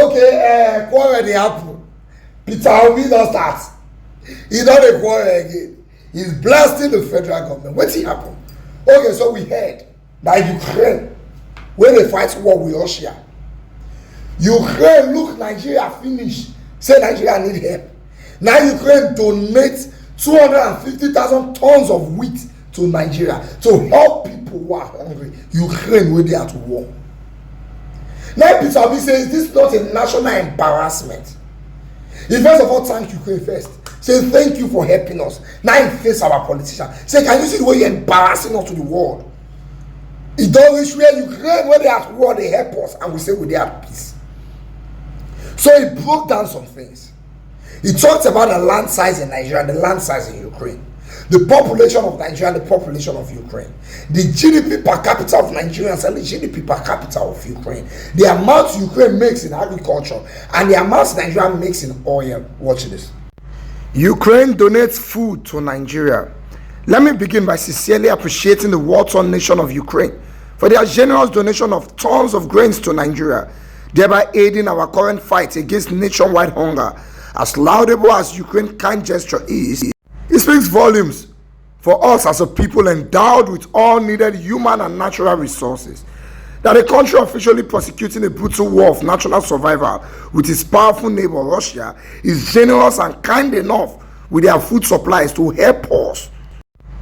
Okay, quarrel dey happen. Peter Obi don start. He don dey quarrel again. He's blasting the federal government. Wetin happen? Okay, so we heard that Ukraine, wey dey fight war with Russia, Ukraine look Nigeria finish, say Nigeria need help. Now Ukraine donate 250,000 tons of wheat to Nigeria to help people who are hungry. Ukraine wey dey at war. Now Peter Obi say, is this not a national embarrassment? He first of all thank Ukraine first. Say thank you for helping us. Now he face our politicians. Say, can you see the way you're embarrassing us to the world? It don't reach where Ukraine, when they at war, they help us, and we say we are at peace. So he broke down some things. He talked about the land size in Nigeria and the land size in Ukraine, the population of Nigeria and the population of Ukraine, the GDP per capita of Nigerians and the GDP per capita of Ukraine, the amount Ukraine makes in agriculture and the amount Nigeria makes in oil. Watch this. Ukraine donates food to Nigeria. Let me begin by sincerely appreciating the war-torn nation of Ukraine for their generous donation of tons of grains to Nigeria, thereby aiding our current fight against nationwide hunger. As laudable as Ukraine's kind gesture is, it speaks volumes for us as a people endowed with all needed human and natural resources, that a country officially prosecuting a brutal war of national survival with its powerful neighbor Russia is generous and kind enough with their food supplies to help us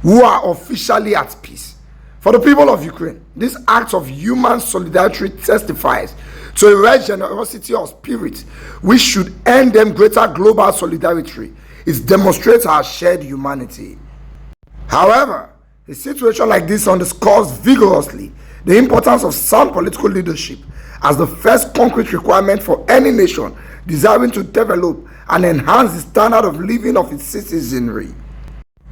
who are officially at peace. For the people of Ukraine, this act of human solidarity testifies to a rare generosity of spirit which should earn them greater global solidarity. It demonstrates our shared humanity. However, a situation like this underscores vigorously the importance of sound political leadership as the first concrete requirement for any nation desiring to develop and enhance the standard of living of its citizenry.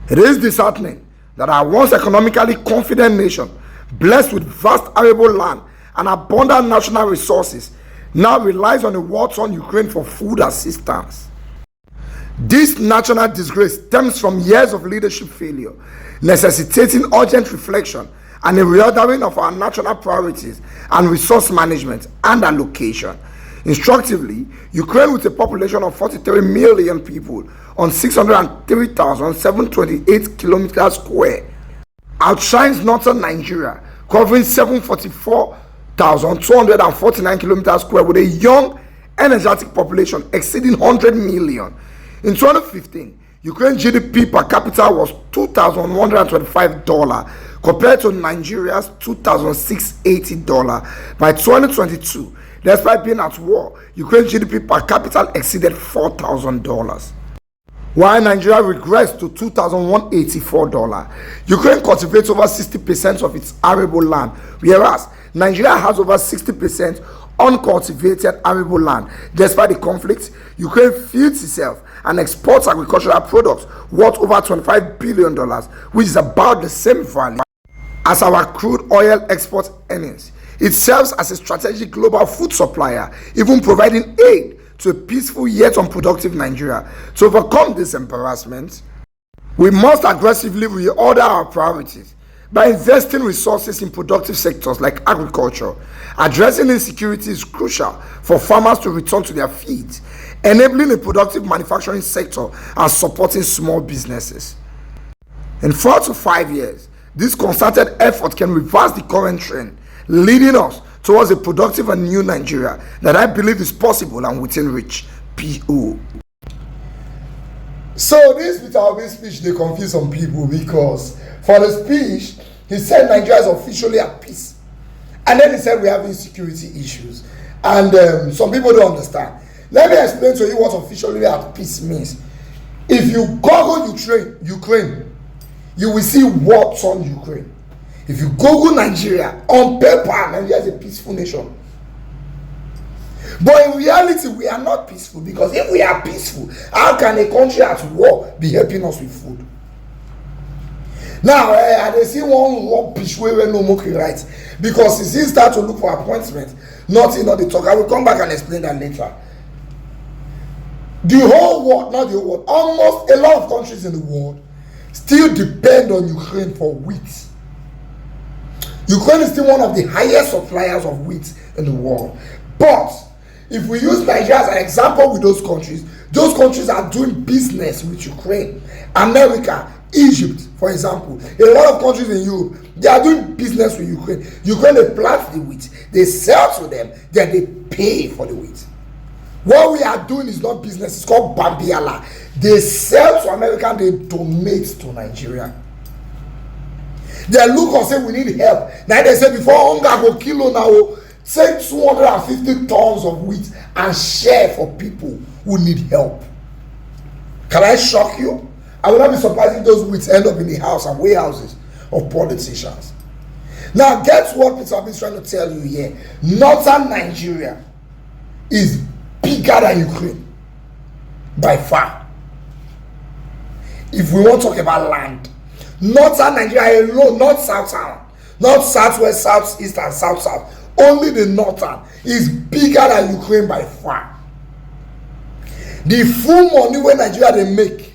It is disheartening that our once economically confident nation, blessed with vast arable land and abundant national resources, now relies on a war-torn Ukraine for food assistance. This national disgrace stems from years of leadership failure, necessitating urgent reflection and a reordering of our national priorities and resource management and allocation. Instructively, Ukraine, with a population of 43 million people on 603,728 kilometers square, outshines northern Nigeria, covering 744,249 kilometers square, with a young, energetic population exceeding 100 million. In 2015, Ukraine's GDP per capita was $2,125 compared to Nigeria's $2,680. By 2022, despite being at war, Ukraine's GDP per capita exceeded $4,000. While Nigeria regressed to $2,184, Ukraine cultivates over 60% of its arable land, whereas Nigeria has over 60% uncultivated arable land. Despite the conflict, Ukraine feeds itself and exports agricultural products worth over $25 billion, which is about the same value as our crude oil export earnings. It serves as a strategic global food supplier, even providing aid to a peaceful yet unproductive Nigeria. To overcome this embarrassment, we must aggressively reorder our priorities by investing resources in productive sectors like agriculture. Addressing insecurity is crucial for farmers to return to their fields, enabling a productive manufacturing sector and supporting small businesses. In 4 to 5 years, this concerted effort can reverse the current trend, leading us towards a productive and new Nigeria that I believe is possible and within reach. P.O. So this Peter Obi speech, they confuse some people because for the speech, he said Nigeria is officially at peace. And then he said we have insecurity issues. And some people don't understand. Let me explain to you what officially at peace means. If you Google Ukraine, you will see what's on Ukraine. If you Google Nigeria, on paper, Nigeria is a peaceful nation. But in reality, we are not peaceful, because if we are peaceful, how can a country at war be helping us with food? Now, I see one rubbish where no more right, because he start to look for appointment, not in the talk. I will come back and explain that later. The whole world, not the whole world, almost a lot of countries in the world still depend on Ukraine for wheat. Ukraine is still one of the highest suppliers of wheat in the world. But if we use Nigeria as an example with those countries are doing business with Ukraine, America, Egypt, for example. A lot of countries in Europe, they are doing business with Ukraine. Ukraine, they plant the wheat, they sell to them, then they pay for the wheat. What we are doing is not business, it's called Bambiala. They sell to America, they donate to Nigeria. They look and say we need help. Now they say before hunger go kilo now, take 250 tons of wheat and share for people who need help. Can I shock you? I will not be surprised if those wheats end up in the house and warehouses of politicians. Now guess what Peter Obi is trying to tell you here? Northern Nigeria is bigger than Ukraine by far. If we want to talk about land, Northern Nigeria alone, not Southern, not Southwest, Southeast, and South, only the Northern is bigger than Ukraine by far. The full money where Nigeria they make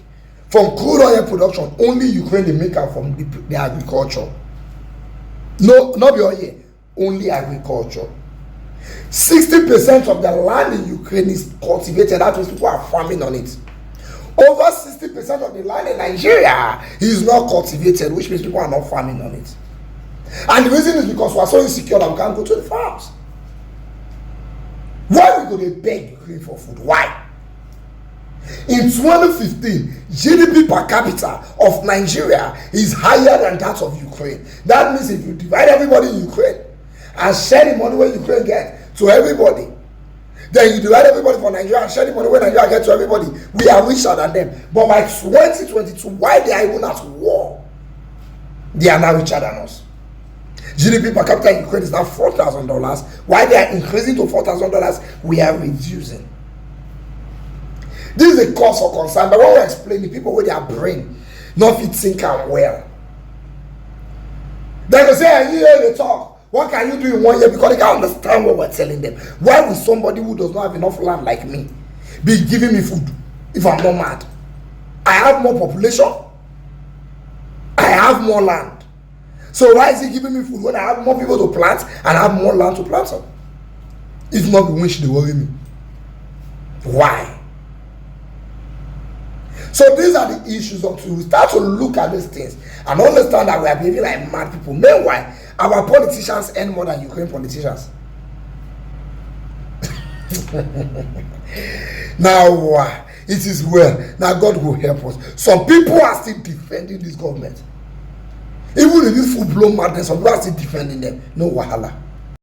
from crude oil production, only Ukraine they make out from the agriculture. No, not the oil, only agriculture. 60% of the land in Ukraine is cultivated. That means people are farming on it. Over 60% of the land in Nigeria is not cultivated, which means people are not farming on it. And the reason is because we are so insecure that we can't go to the farms. Why we go to beg Ukraine for food? Why? In 2015, GDP per capita of Nigeria is higher than that of Ukraine. That means if you divide everybody in Ukraine and share the money where Ukraine get to everybody, then you divide everybody for Nigeria and share the money where Nigeria get to everybody, we are richer than them. But by 2022, why they are even at war, they are now richer than us. GDP per capita in Ukraine is now $4,000. Why they are increasing to $4,000, we are reducing. This is a cause for concern, but when we explain, the people with their brain not fit think and well, they go say, hey, you hear they talk, what can you do in 1 year? Because they can't understand what we're telling them. Why would somebody who does not have enough land like me be giving me food if I'm not mad? I have more population, I have more land, so why is he giving me food when I have more people to plant and I have more land to plant on? If not the wish, they worry me. Why? So these are the issues until we start to look at these things and understand that we are behaving like mad people. Meanwhile, our politicians earn more than Ukraine politicians. Now, it is well. Now God will help us. Some people are still defending this government. Even in this full-blown madness, some people are still defending them. No wahala.